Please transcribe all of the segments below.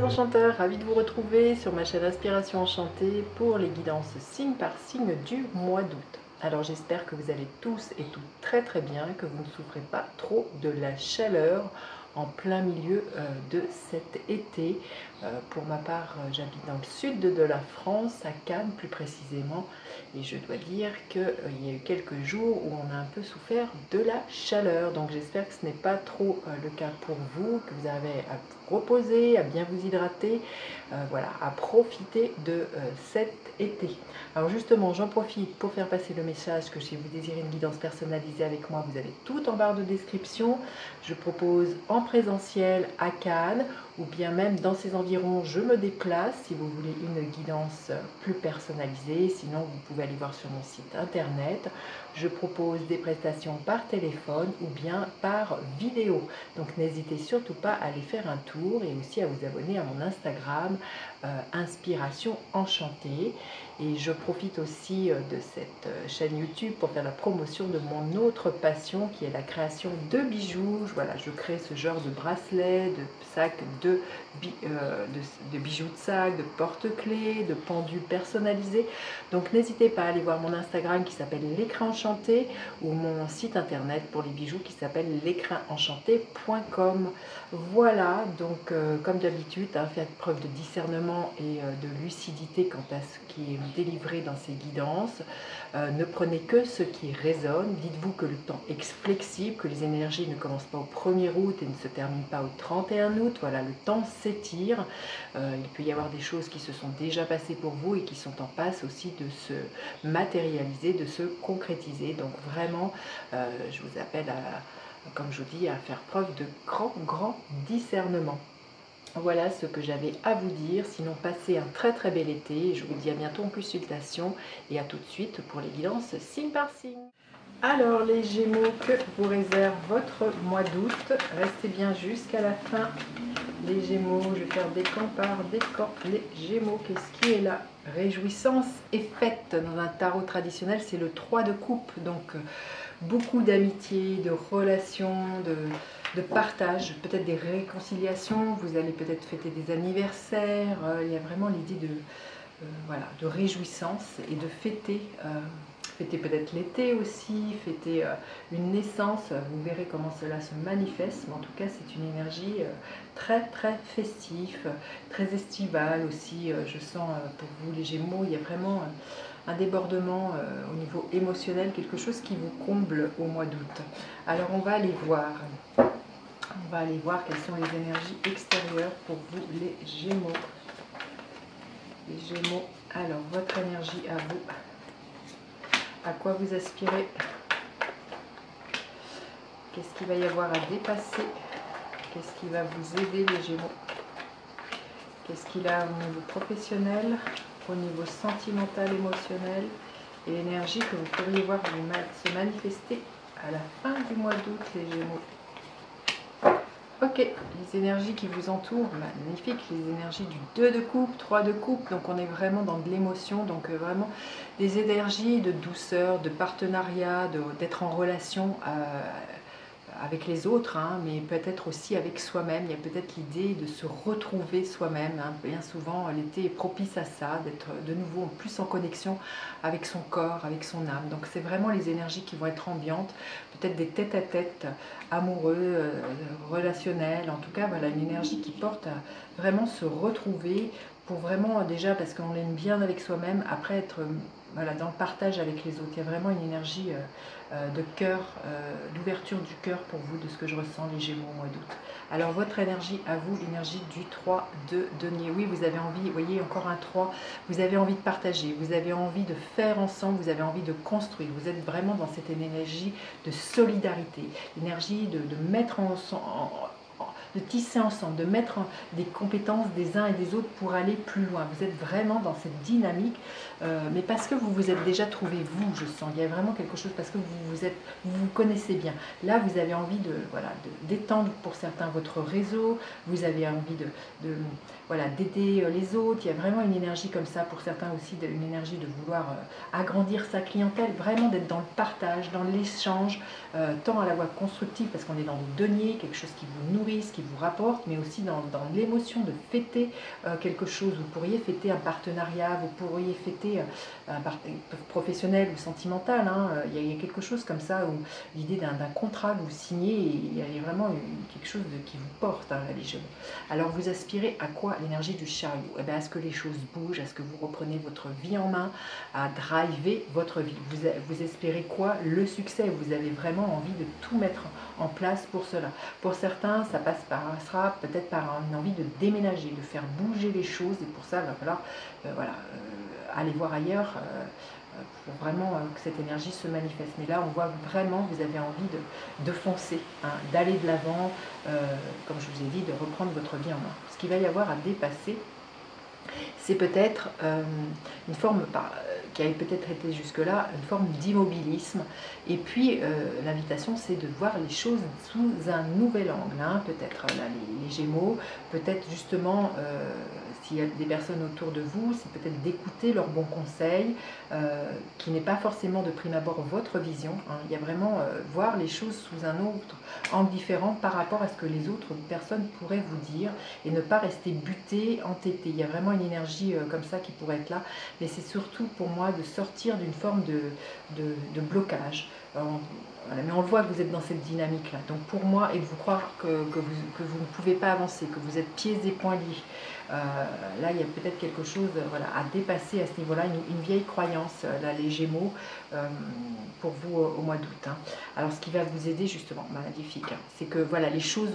enchanteur, ravi de vous retrouver sur ma chaîne Inspiration Enchantée pour les guidances signe par signe du mois d'août. Alors j'espère que vous allez tous et toutes très très bien, que vous ne souffrez pas trop de la chaleur en plein milieu de cet été. Pour ma part, j'habite dans le sud de la France, à Cannes plus précisément, et je dois dire qu'il y a eu quelques jours où on a un peu souffert de la chaleur. Donc j'espère que ce n'est pas trop le cas pour vous, que vous avez à vous reposer, à bien vous hydrater, voilà, à profiter de cet été. Alors justement, j'en profite pour faire passer le message que si vous désirez une guidance personnalisée avec moi, vous avez tout en barre de description. Je propose en présentiel à Cannes ou bien même dans ces environs, je me déplace si vous voulez une guidance plus personnalisée. Sinon, vous pouvez aller voir sur mon site internet. Je propose des prestations par téléphone ou bien par vidéo. Donc n'hésitez surtout pas à aller faire un tour et aussi à vous abonner à mon Instagram Inspiration Enchantée. Et je profite aussi de cette chaîne YouTube pour faire la promotion de mon autre passion qui est la création de bijoux. Voilà, je crée ce genre de bracelets, de sacs, de bijoux de sac, de porte-clés, de pendules personnalisées. Donc n'hésitez pas à aller voir mon Instagram qui s'appelle L'écrin enchanté ou mon site internet pour les bijoux qui s'appelle l'écrinenchanté.com. Voilà, donc comme d'habitude, faites preuve de discernement et de lucidité quant à ce qui est délivré dans ces guidances. Ne prenez que ce qui résonne. Dites-vous que le temps est flexible, que les énergies ne commencent pas au 1er août et ne se terminent pas au 31 août. Voilà, le temps s'étire. Il peut y avoir des choses qui se sont déjà passées pour vous et qui sont en passe aussi de se matérialiser, de se concrétiser. Donc vraiment, je vous appelle à, comme je vous dis, à faire preuve de grand discernement. Voilà ce que j'avais à vous dire. Sinon, passez un très très bel été. Je vous dis à bientôt en consultation et à tout de suite pour les guidances signe par signe. Alors les Gémeaux, que vous réserve votre mois d'août? Restez bien jusqu'à la fin. Les Gémeaux, je vais faire décan par décan. Les Gémeaux, qu'est-ce qui est là? Réjouissance et fête. Dans un tarot traditionnel, c'est le 3 de coupe. Donc beaucoup d'amitié, de relations, de partage, peut-être des réconciliations. Vous allez peut-être fêter des anniversaires. Il y a vraiment l'idée de, voilà, de réjouissance et de fêter. Fêter peut-être l'été aussi, fêter une naissance. Vous verrez comment cela se manifeste. Mais en tout cas, c'est une énergie très très festive, très estivale aussi. Je sens pour vous les Gémeaux, il y a vraiment un débordement au niveau émotionnel, quelque chose qui vous comble au mois d'août. Alors on va aller voir. On va aller voir quelles sont les énergies extérieures pour vous les Gémeaux. Les Gémeaux, alors votre énergie à vous. À quoi vous aspirez? Qu'est-ce qu'il va y avoir à dépasser? Qu'est-ce qui va vous aider les Gémeaux? Qu'est-ce qu'il a au niveau professionnel, au niveau sentimental, émotionnel et l'énergie que vous pourriez voir se manifester à la fin du mois d'août les Gémeaux? Ok, les énergies qui vous entourent, magnifique, les énergies du 2 de coupe, 3 de coupe, donc on est vraiment dans de l'émotion, donc vraiment des énergies de douceur, de partenariat, d'être en relation avec les autres, hein, mais peut-être aussi avec soi-même. Il y a peut-être l'idée de se retrouver soi-même, hein. Bien souvent, l'été est propice à ça, d'être de nouveau plus en connexion avec son corps, avec son âme. Donc c'est vraiment les énergies qui vont être ambiantes, peut-être des tête-à-tête amoureux, relationnels. En tout cas, voilà, une énergie qui porte à vraiment se retrouver pour vraiment, déjà parce qu'on l'aime bien avec soi-même, après être voilà, dans le partage avec les autres. Il y a vraiment une énergie de cœur, d'ouverture du cœur pour vous, de ce que je ressens les Gémeaux au mois d'août. Alors votre énergie à vous, l'énergie du 3 de denier. Oui, vous avez envie, vous voyez encore un 3, vous avez envie de partager, vous avez envie de faire ensemble, vous avez envie de construire. Vous êtes vraiment dans cette énergie de solidarité, l'énergie de mettre de tisser ensemble, de mettre des compétences des uns et des autres pour aller plus loin. Vous êtes vraiment dans cette dynamique, mais parce que vous vous êtes déjà trouvé vous, je sens. Il y a vraiment quelque chose parce que vous vous connaissez bien. Là, vous avez envie voilà, d'étendre pour certains votre réseau, vous avez envie voilà, d'aider les autres. Il y a vraiment une énergie comme ça pour certains aussi, une énergie de vouloir agrandir sa clientèle, vraiment d'être dans le partage, dans l'échange, tant à la voie constructive parce qu'on est dans le denier, quelque chose qui vous nourrisse, qui vous rapporte, mais aussi dans l'émotion de fêter quelque chose. Vous pourriez fêter un partenariat, vous pourriez fêter un professionnel ou sentimental, hein. Il y a quelque chose comme ça, où l'idée d'un contrat que vous signez, et il y a vraiment quelque chose qui vous porte, hein, les Gémeaux. Alors vous aspirez à quoi? L'énergie du chariot. Eh bien, à ce que les choses bougent, à ce que vous reprenez votre vie en main, à driver votre vie. Vous espérez quoi? Le succès. Vous avez vraiment envie de tout mettre en place pour cela. Pour certains, ça passera peut-être par une envie de déménager, de faire bouger les choses, et pour ça, il va falloir voilà, aller voir ailleurs pour vraiment que cette énergie se manifeste. Mais là, on voit que vraiment, vous avez envie de foncer, hein, d'aller de l'avant, comme je vous ai dit, de reprendre votre vie en main. Ce qu'il va y avoir à dépasser, c'est peut-être une forme, qui avait peut-être été jusque-là, une forme d'immobilisme. Et puis, l'invitation, c'est de voir les choses sous un nouvel angle, hein, peut-être là, les Gémeaux, peut-être justement, s'il y a des personnes autour de vous, c'est peut-être d'écouter leurs bons conseils, qui n'est pas forcément de prime abord votre vision, hein. Il y a vraiment voir les choses sous un autre angle différent par rapport à ce que les autres personnes pourraient vous dire, et ne pas rester buté, entêté. Il y a vraiment une énergie comme ça qui pourrait être là, mais c'est surtout pour moi de sortir d'une forme de blocage. Voilà, mais on le voit que vous êtes dans cette dynamique-là. Donc pour moi, et de vous croire que vous ne pouvez pas avancer, que vous êtes pieds et poings liés, là il y a peut-être quelque chose voilà, à dépasser à ce niveau-là, une vieille croyance, là les Gémeaux, pour vous au mois d'août, hein. Alors ce qui va vous aider justement, magnifique, hein, c'est que voilà, les choses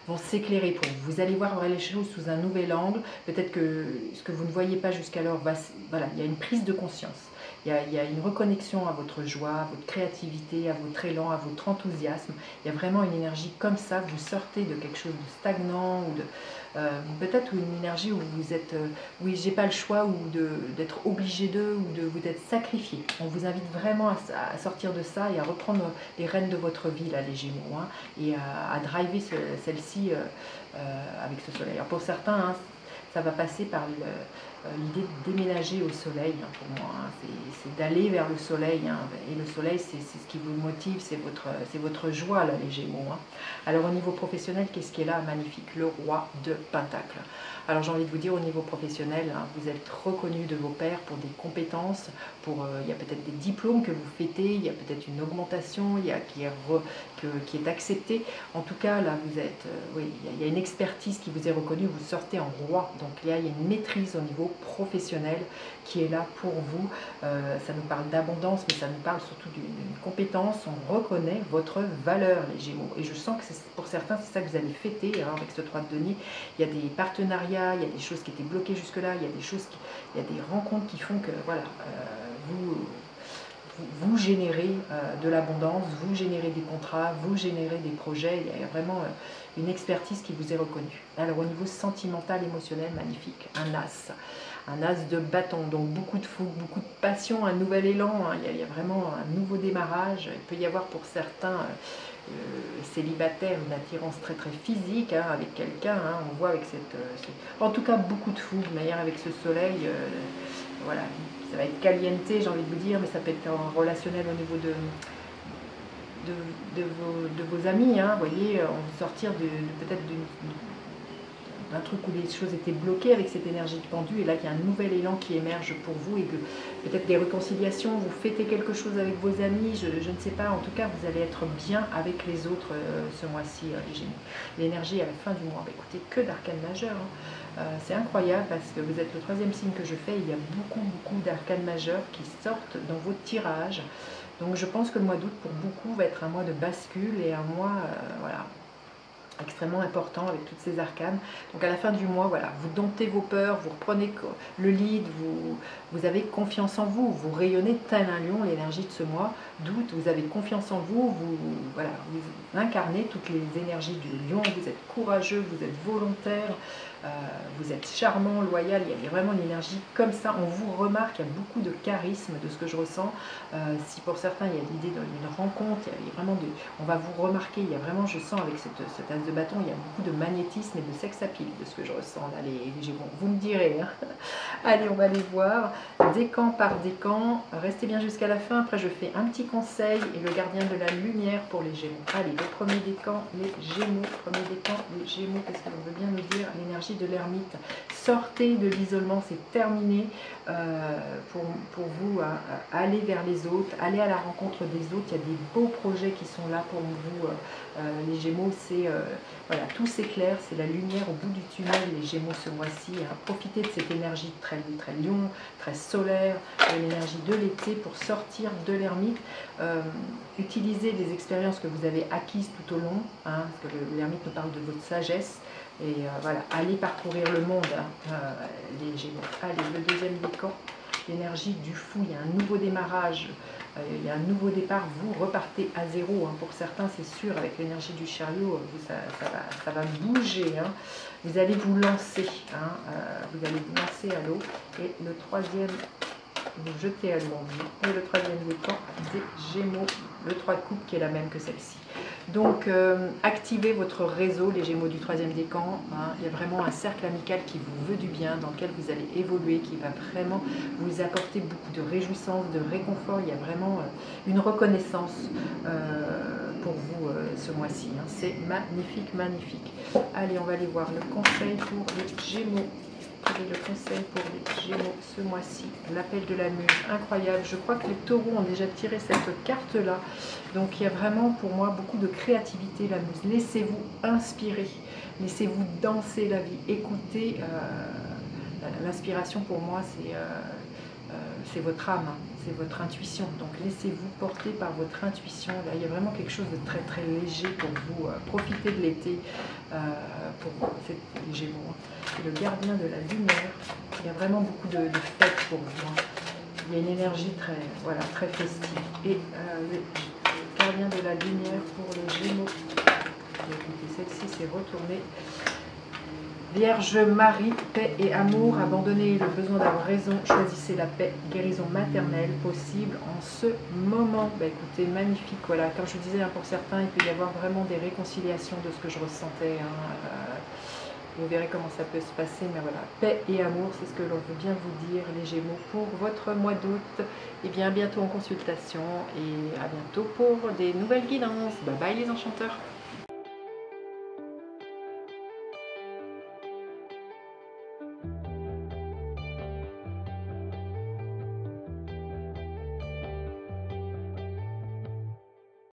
vont s'éclairer pour vous. Vous allez voir les choses sous un nouvel angle. Peut-être que ce que vous ne voyez pas jusqu'alors, voilà, il y a une prise de conscience. Il y a une reconnexion à votre joie, à votre créativité, à votre élan, à votre enthousiasme. Il y a vraiment une énergie comme ça. Vous sortez de quelque chose de stagnant, ou peut-être une énergie où vous êtes, oui, j'ai pas le choix, ou d'être obligé d'eux, ou de vous être sacrifié. On vous invite vraiment à sortir de ça et à reprendre les rênes de votre vie, là, les Gémeaux, hein, et à driver celle-ci avec ce soleil. Alors pour certains, hein, ça va passer par l'idée de déménager au soleil, hein, pour moi, hein. C'est d'aller vers le soleil, hein, et le soleil, c'est ce qui vous motive, c'est votre joie, là, les Gémeaux, hein. Alors au niveau professionnel, qu'est-ce qui est là? Magnifique, le roi de Pentacles. Alors j'ai envie de vous dire, au niveau professionnel, hein, vous êtes reconnu de vos pairs pour des compétences, il y a peut-être des diplômes que vous fêtez, il y a peut-être une augmentation qui est acceptée. En tout cas, là, vous êtes, oui, il y a une expertise qui vous est reconnue, vous sortez en roi. Donc là, il y a une maîtrise au niveau professionnel qui est là pour vous. Ça nous parle d'abondance, mais ça nous parle surtout d'une compétence. On reconnaît votre valeur, les Gémeaux. Et je sens que pour certains, c'est ça que vous allez fêter, hein, avec ce 3 de denier. Il y a des partenariats, il y a des choses qui étaient bloquées jusque-là, il y a il y a des rencontres qui font que, voilà, vous générez de l'abondance, vous générez des contrats, vous générez des projets. Il y a vraiment une expertise qui vous est reconnue. Alors au niveau sentimental, émotionnel, magnifique, un as de bâton, donc beaucoup de fougue, beaucoup de passion, un nouvel élan, hein. Il y a vraiment un nouveau démarrage. Il peut y avoir pour certains célibataires une attirance très très physique, hein, avec quelqu'un, hein. On voit avec en tout cas beaucoup de fougue, d'ailleurs avec ce soleil, voilà, ça va être caliente, j'ai envie de vous dire, mais ça peut être en relationnel au niveau de vos amis, hein. Vous voyez, on va sortir peut-être d'un truc où les choses étaient bloquées avec cette énergie pendue, et là il y a un nouvel élan qui émerge pour vous, et que peut-être des réconciliations, vous fêtez quelque chose avec vos amis, je ne sais pas, en tout cas vous allez être bien avec les autres ce mois-ci, les Gémeaux. L'énergie à la fin du mois, bah, écoutez, que d'arcanes majeurs, hein. C'est incroyable parce que vous êtes le 3e signe que je fais, il y a beaucoup d'arcanes majeurs qui sortent dans vos tirages. Donc je pense que le mois d'août pour beaucoup va être un mois de bascule, et un mois voilà, extrêmement important avec toutes ces arcanes. Donc à la fin du mois, voilà, vous domptez vos peurs, vous reprenez le lead, vous avez confiance en vous, vous rayonnez tel un lion. L'énergie de ce mois d'août, vous avez confiance en vous, voilà, vous incarnez toutes les énergies du lion, vous êtes courageux, vous êtes volontaire, vous êtes charmant, loyal, il y a vraiment une énergie comme ça, on vous remarque, il y a beaucoup de charisme de ce que je ressens. Si pour certains il y a l'idée d'une rencontre, il y a vraiment on va vous remarquer, il y a vraiment, je sens avec cette as de bâton, il y a beaucoup de magnétisme et de sex appeal de ce que je ressens là, les Gémeaux, vous me direz. Hein. Allez, on va les voir, décan par décan, restez bien jusqu'à la fin, après je fais un petit conseil et le gardien de la lumière pour les Gémeaux. Allez, le premier décan, les Gémeaux, premier décan, les Gémeaux, qu'est-ce que l'on veut bien nous dire? L'énergie de l'ermite, sortez de l'isolement, c'est terminé pour vous, aller vers les autres, aller à la rencontre des autres, il y a des beaux projets qui sont là pour vous, les Gémeaux, c'est voilà, tout s'éclaire, c'est la lumière au bout du tunnel, les Gémeaux ce mois-ci, hein. Profitez de cette énergie très lion, très solaire, de l'énergie de l'été pour sortir de l'ermite, utilisez les expériences que vous avez acquises tout au long, hein, parce que l'ermite nous parle de votre sagesse, et voilà, allez parcourir le monde, hein, les Gémeaux. Allez, le deuxième décan, l'énergie du fou, il y a un nouveau démarrage, il y a un nouveau départ, vous repartez à zéro, hein. Pour certains c'est sûr, avec l'énergie du chariot, ça va bouger, hein. Vous allez vous lancer, hein, vous allez vous lancer à l'eau, et le troisième, vous jetez à l'eau, et le troisième décan des Gémeaux, le 3 de coupe qui est la même que celle-ci. Donc activez votre réseau, les Gémeaux du troisième décan, hein. Il y a vraiment un cercle amical qui vous veut du bien, dans lequel vous allez évoluer, qui va vraiment vous apporter beaucoup de réjouissance, de réconfort. Il y a vraiment une reconnaissance pour vous ce mois-ci, hein. C'est magnifique, magnifique. Allez, on va aller voir le conseil pour les Gémeaux. Quel est le conseil pour les Gémeaux ce mois-ci? L'appel de la muse, incroyable. Je crois que les taureaux ont déjà tiré cette carte-là. Donc il y a vraiment pour moi beaucoup de créativité, la muse. Laissez-vous inspirer, laissez-vous danser la vie. Écoutez, l'inspiration pour moi c'est votre âme, hein, c'est votre intuition. Donc laissez-vous porter par votre intuition. Là, il y a vraiment quelque chose de très très léger pour vous. Profitez de l'été pour les Gémeaux. Hein. Et le gardien de la lumière, il y a vraiment beaucoup de fêtes pour vous. Hein. Il y a une énergie très, voilà, très festive. Et le gardien de la lumière pour les Gémeaux. Écoutez, celle-ci s'est retournée. Vierge Marie, paix et amour, abandonnez le besoin d'avoir raison, choisissez la paix, guérison maternelle possible en ce moment. Bah, écoutez, magnifique, voilà, comme je vous disais, hein, pour certains, il peut y avoir vraiment des réconciliations de ce que je ressentais. Hein, vous verrez comment ça peut se passer, mais voilà, paix et amour, c'est ce que l'on veut bien vous dire, les Gémeaux, pour votre mois d'août. Et bien, à bientôt en consultation et à bientôt pour des nouvelles guidances. Bye bye les enchanteurs.